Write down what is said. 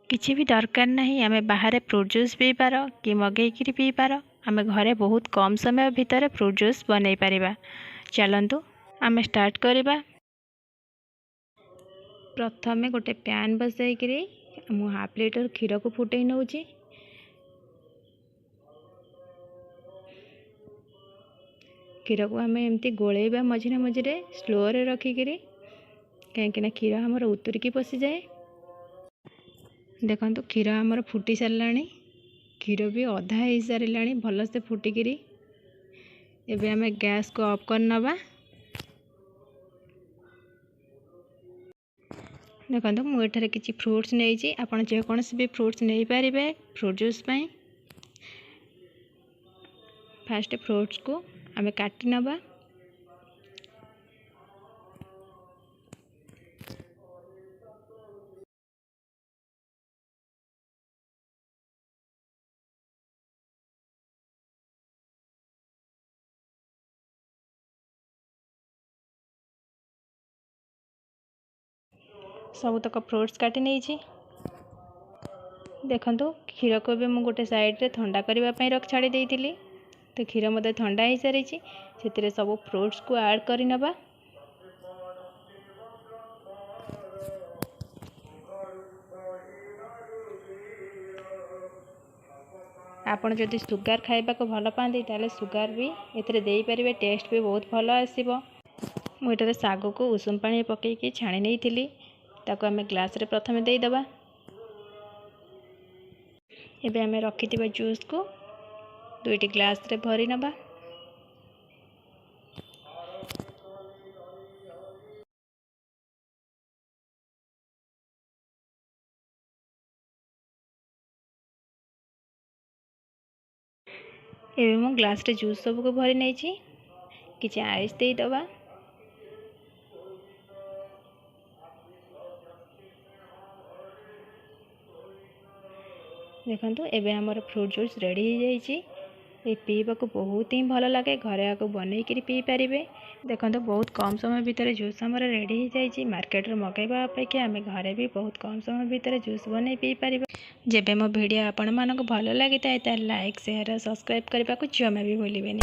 किसी भी दरकार नहीं आमे बाहर फ्रूट जूस पी पार कि मगेकरी पी पार आमे घरे बहुत कम समय भितर फ्रूट जूस बनै पारिबा। चलंतु आमे स्टार्ट करिबा। प्रथमे गोटे पैन बसाइकरी मु हाफ लीटर क्षीर को फुटई नउची। क्षीर को आमे एमती गोलेबा मझिरे मझिरे स्लो रे रखिकरी कहीं क्षीर हमर उतुरिकी पशि जाए। देखो क्षीर आमर फुटी साराणी क्षीर भी अधा हो सारा भल से फुटिकी एबे आमे गैस को ऑफ कर नवा। देखो मुझे किसी फ्रूट्स नहीं आपड़ जेकोसी भी फ्रूट्स नहीं पारे फ्रूट जूस पाई। फास्ट फ्रूट्स को आमे काटी नवा। सबुतक फ्रूट्स काटी नहीं। देखो क्षीर को भी मुझे गोटे साइड रे ठंडा करने रख छाड़ी देती। तो क्षीर मत ठंडा हो सारी से सब फ्रूट्स को ऐड कर नवा। आपन जदि सुगार खाइबा को भल पाती ताले सुगार भी एथिरे देई परिबे। टेस्ट भी बहुत भल आसीबो। मु एटारे साग को उषुम पानी पकईकी छाणी नहीं थिली। ताको आमे ग्लास रे प्रथमे देई दबा। एबे आमे रखिथिबा जूस को दुईटी ग्लास रे भरी नबा। एबे मो ग्लास रे जूस सब को भरी नहीं छी। किछि आइस देई दबा। देखो एबे हमर फ्रूट जूस रेडी हो जाइए। ये पीवा को बहुत ही भल लगे। घरे आपको बनईकरी पी पारे। देखो बहुत कम समय भितर जूस हमर रेडी हो जाइए। मार्केट रे मगैबा अपेक्षा आम घरे भी बहुत कम समय भितर जूस बन पी पार। जेबे मो वीडियो आपण मानक भल लगी था लाइक शेयर सब्सक्राइब करने को जमा भी भूलिबेनि।